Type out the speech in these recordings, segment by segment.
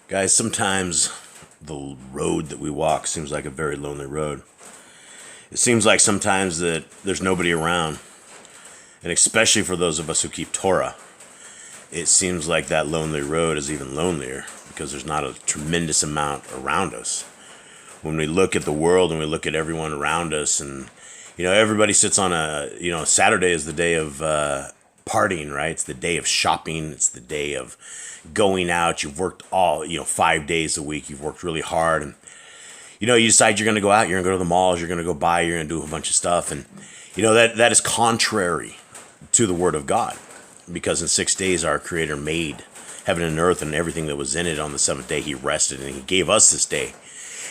Guys, sometimes the road that we walk seems like a very lonely road. It seems like sometimes that there's nobody around. And especially for those of us who keep Torah, it seems like that lonely road is even lonelier because there's not a tremendous amount around us. When we look at the world and we look at everyone around us, and everybody sits on Saturday is the day of partying, right? It's the day of shopping. It's the day of going out. You've worked all 5 days a week. You've worked really hard, and you decide you're going to go out. You're going to go to the malls. You're going to go buy. You're going to do a bunch of stuff, and that is contrary to the Word of God, because in 6 days our Creator made heaven and earth and everything that was in it. On the seventh day He rested, and He gave us this day,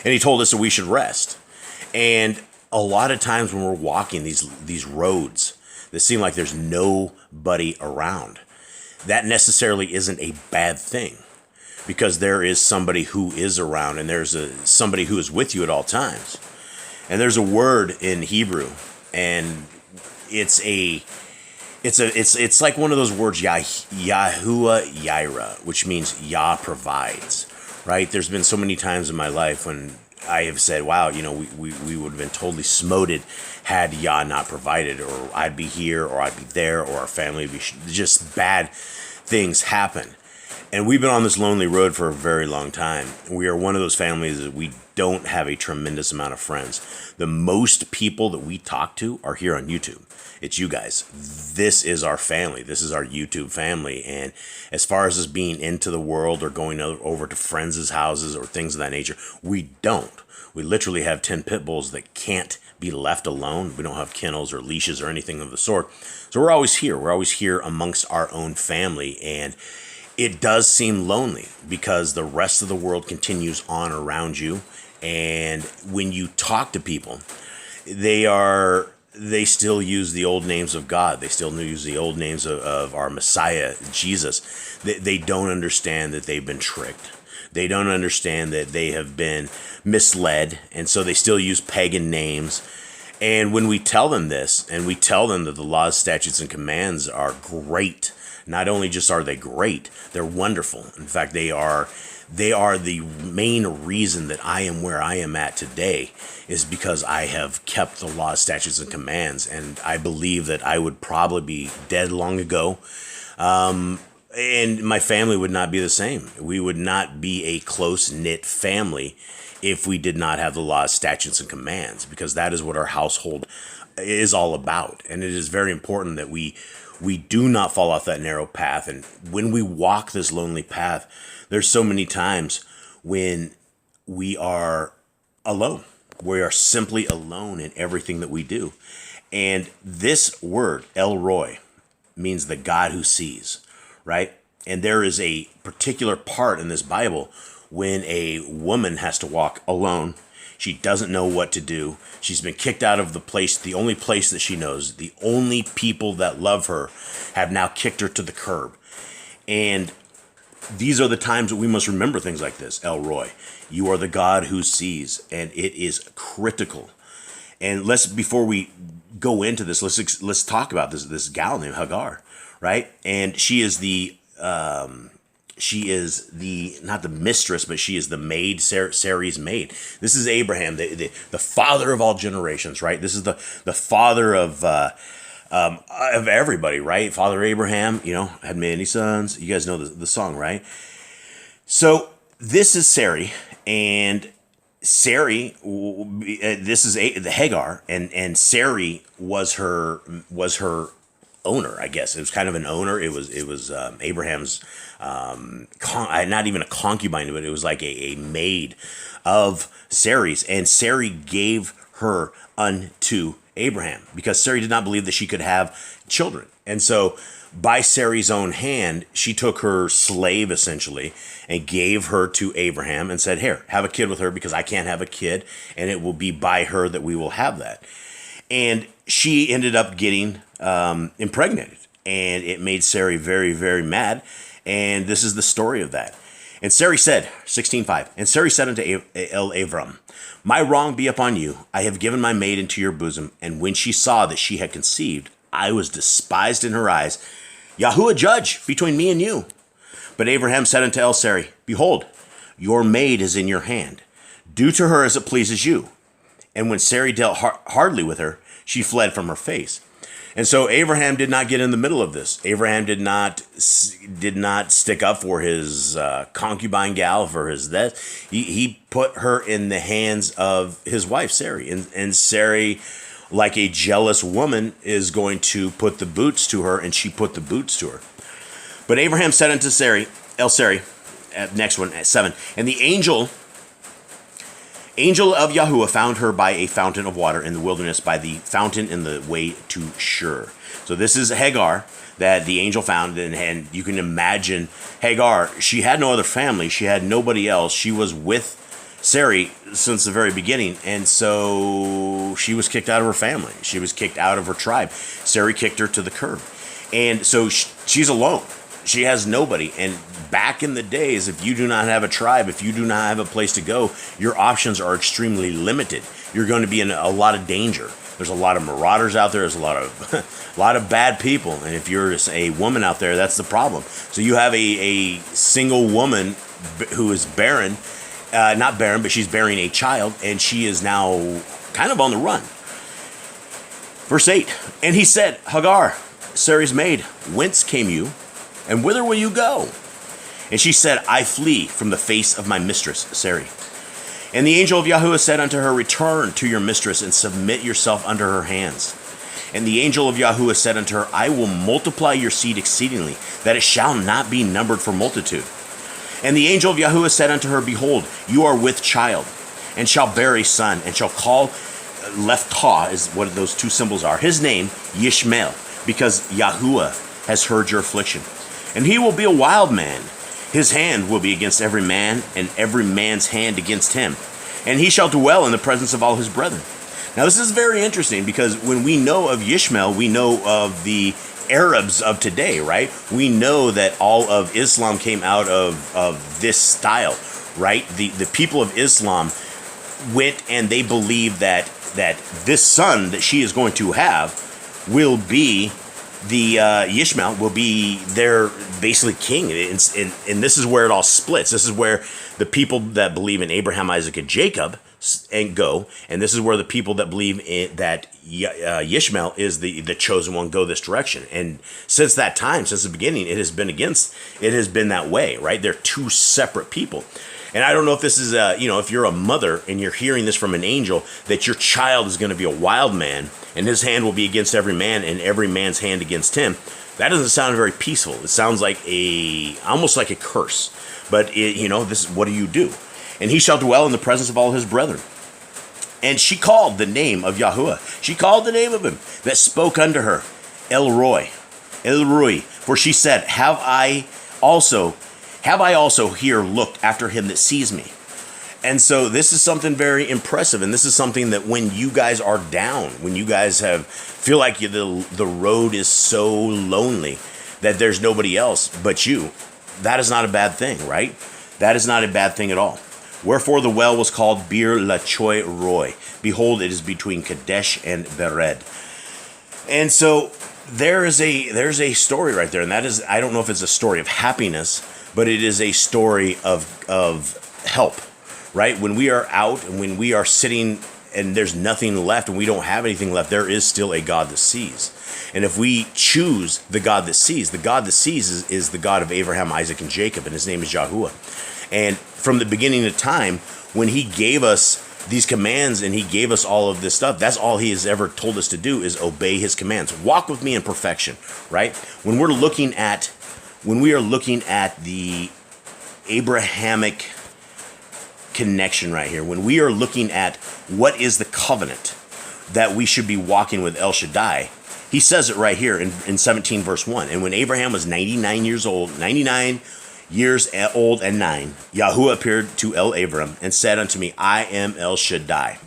and He told us that we should rest. And a lot of times when we're walking these roads that seem like there's nobody around, that necessarily isn't a bad thing, because there is somebody who is around, and there's somebody who is with you at all times. And there's a word in Hebrew, and it's like one of those words, Yahuwah Yireh, which means Yah provides, right? There's been so many times in my life when I have said, wow, we would have been totally smoted had Yah not provided, or I'd be here, or I'd be there, or our family would be just bad things happen. And we've been on this lonely road for a very long time. We are one of those families that we don't have a tremendous amount of friends. The most people that we talk to are here on YouTube. It's you guys. This is our family. This is our YouTube family. And as far as us being into the world or going over to friends' houses or things of that nature, we don't. We literally have 10 pit bulls that can't be left alone. We don't have kennels or leashes or anything of the sort. So we're always here. We're always here amongst our own family. And it does seem lonely because the rest of the world continues on around you. And when you talk to people, they still use the old names of God. They still use the old names of our Messiah, Jesus. They don't understand that they've been tricked. They don't understand that they have been misled. And so they still use pagan names. And when we tell them this, and we tell them that the laws, statutes, and commands are great, not only just are they great, they're wonderful. In fact, they are the main reason that I am where I am at today, is because I have kept the laws, statutes, and commands. And I believe that I would probably be dead long ago. And my family would not be the same. We would not be a close-knit family if we did not have the laws, statutes, and commands, because that is what our household is all about. And it is very important that we do not fall off that narrow path. And when we walk this lonely path, there's so many times when we are alone. We are simply alone in everything that we do. And this word, El Roi, means the God who sees, right? And there is a particular part in this Bible when a woman has to walk alone. She doesn't know what to do. She's been kicked out of the only place that she knows. The only people that love her have now kicked her to the curb. And these are the times that we must remember things like this. El Roi, you are the God who sees, and it is critical. And before we go into this, let's talk about this gal named Hagar, right? And she is not the mistress, but she is the maid, Sarai's maid. This is Abraham, the father of all generations, right? This is the father of everybody, right? Father Abraham, had many sons. You guys know the song, right? So this is Sarai, and Sarai, this is the Hagar, and Sarai was her owner, I guess. It was kind of an owner. It was Abraham's, not even a concubine, but it was like a maid of Sarai's, and Sarai gave her unto Abraham because Sarai did not believe that she could have children. And so by Sarai's own hand, she took her slave essentially and gave her to Abraham and said, here, have a kid with her because I can't have a kid, and it will be by her that we will have that. And she ended up getting impregnated, and it made Sarai very, very mad. And this is the story of that. And Sarai said, 16:5, and Sarai said unto Abram, my wrong be upon you. I have given my maid into your bosom. And when she saw that she had conceived, I was despised in her eyes. Yahuwah judge between me and you. But Abraham said unto Sarai, behold, your maid is in your hand. Do to her as it pleases you. And when Sarai dealt hardly with her, she fled from her face. And so Abraham did not get in the middle of this. Abraham did not stick up for his concubine gal, for his death. He put her in the hands of his wife, Sarai. And Sarai, like a jealous woman, is going to put the boots to her, and she put the boots to her. But Abraham said unto Sarai, next one, at 7, and the angel of Yahuwah found her by a fountain of water in the wilderness, by the fountain in the way to Shur. So this is Hagar that the angel found, and you can imagine Hagar. She had no other family. She had nobody else. She was with Sarai since the very beginning, and so she was kicked out of her family. She was kicked out of her tribe. Sarai kicked her to the curb. And so she's alone. She has nobody. And back in the days, if you do not have a tribe, if you do not have a place to go, your options are extremely limited. You're going to be in a lot of danger. There's a lot of marauders out there. There's a lot of bad people. And if you're a woman out there, that's the problem. So you have a single woman who is barren, not barren, but she's bearing a child, and she is now kind of on the run. Verse 8, and he said, Hagar, Sarai's maid, whence came you? And whither will you go? And she said, I flee from the face of my mistress, Sarai. And the angel of Yahuwah said unto her, return to your mistress and submit yourself under her hands. And the angel of Yahuwah said unto her, I will multiply your seed exceedingly, that it shall not be numbered for multitude. And the angel of Yahuwah said unto her, behold, you are with child, and shall bear a son, and shall call, left taw is what those two symbols are, his name, Yishmael, because Yahuwah has heard your affliction. And he will be a wild man. His hand will be against every man, and every man's hand against him. And he shall dwell in the presence of all his brethren. Now this is very interesting, because when we know of Yishmael, we know of the Arabs of today, right? We know that all of Islam came out of this style, right? The people of Islam went and they believed that this son that she is going to have will be the Yishmael, will be their basically king. And this is where it all splits. This is where the people that believe in Abraham, Isaac, and Jacob and go, and this is where the people that believe that Yishmael is the chosen one go this direction. And since that time, since the beginning, it has been that way, right? They're two separate people. And I don't know if this is if you're a mother and you're hearing this from an angel, that your child is going to be a wild man, and his hand will be against every man, and every man's hand against him. That doesn't sound very peaceful. It sounds like almost like a curse. But this, what do you do? And he shall dwell in the presence of all his brethren. And she called the name of Yahuwah. She called the name of him that spoke unto her, El Roi. For she said, Have I also here looked after him that sees me? And so this is something very impressive. And this is something that when you guys are down, when you guys feel like the road is so lonely that there's nobody else but you, that is not a bad thing, right? That is not a bad thing at all. Wherefore the well was called Bir Lachoi Roy. Behold, it is between Kadesh and Bered. And so there's a story right there, and that is, I don't know if it's a story of happiness, but it is a story of help, right? When we are out and when we are sitting and there's nothing left and we don't have anything left, there is still a God that sees. And if we choose the God that sees is the God of Abraham, Isaac, and Jacob, and his name is Yahuwah. And from the beginning of time, when he gave us these commands and he gave us all of this stuff, that's all he has ever told us to do, is obey his commands. Walk with me in perfection, right? When we are looking at the Abrahamic connection right here, when we are looking at what is the covenant that we should be walking with El Shaddai, he says it right here in 17 verse 1. And when Abraham was 99 years old and 9, Yahuwah appeared to Abram and said unto me, I am El Shaddai.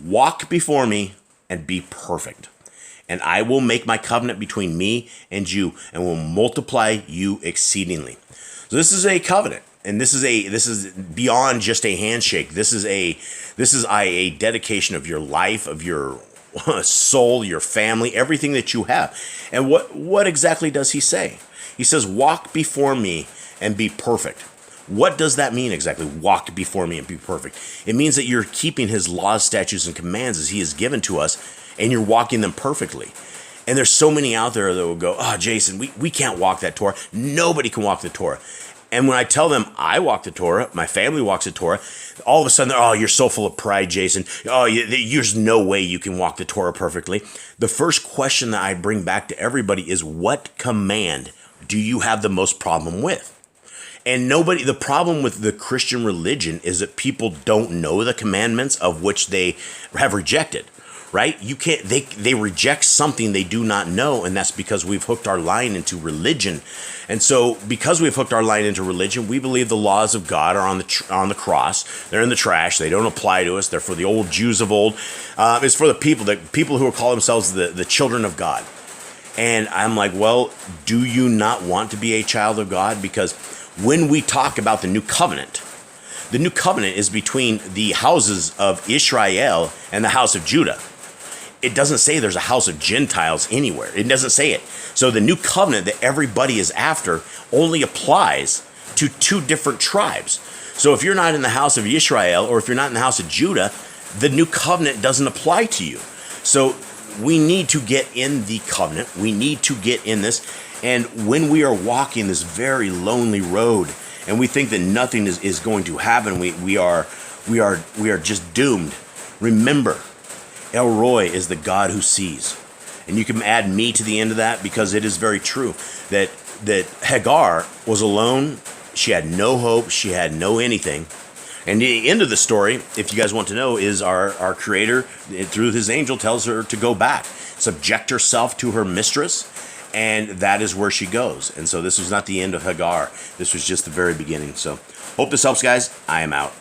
Walk before me and be perfect. And I will make my covenant between me and you, and will multiply you exceedingly. So this is a covenant, and this is beyond just a handshake. This is a dedication of your life, of your soul, your family, everything that you have. And what exactly does he say? He says, walk before me and be perfect. What does that mean exactly? Walk before me and be perfect. It means that you're keeping his laws, statutes, and commands as he has given to us, and you're walking them perfectly. And there's so many out there that will go, oh, Jason, we can't walk that Torah. Nobody can walk the Torah. And when I tell them I walk the Torah, my family walks the Torah, all of a sudden, oh, you're so full of pride, Jason. Oh, there's no way you can walk the Torah perfectly. The first question that I bring back to everybody is, what command do you have the most problem with? And the problem with the Christian religion is that people don't know the commandments of which they have rejected, right? They reject something they do not know, and that's because we've hooked our line into religion. And so because we've hooked our line into religion, we believe the laws of God are on the cross. They're in the trash. They don't apply to us. They're for the old Jews of old. It's for the people who call themselves the children of God. And I'm like, well, do you not want to be a child of God? Because when we talk about the new covenant is between the houses of Israel and the house of Judah. It doesn't say there's a house of Gentiles anywhere. It doesn't say it. So the new covenant that everybody is after only applies to two different tribes. So if you're not in the house of Israel, or if you're not in the house of Judah, the new covenant doesn't apply to you. So we need to get in the covenant. We need to get in this. And when we are walking this very lonely road, and we think that nothing is going to happen, we are just doomed. Remember, El Roy is the God who sees. And you can add me to the end of that, because it is very true that Hagar was alone. She had no hope. She had no anything. And the end of the story, if you guys want to know, is our Creator, through his angel, tells her to go back, subject herself to her mistress, and that is where she goes. And so this was not the end of Hagar. This was just the very beginning. So hope this helps, guys. I am out.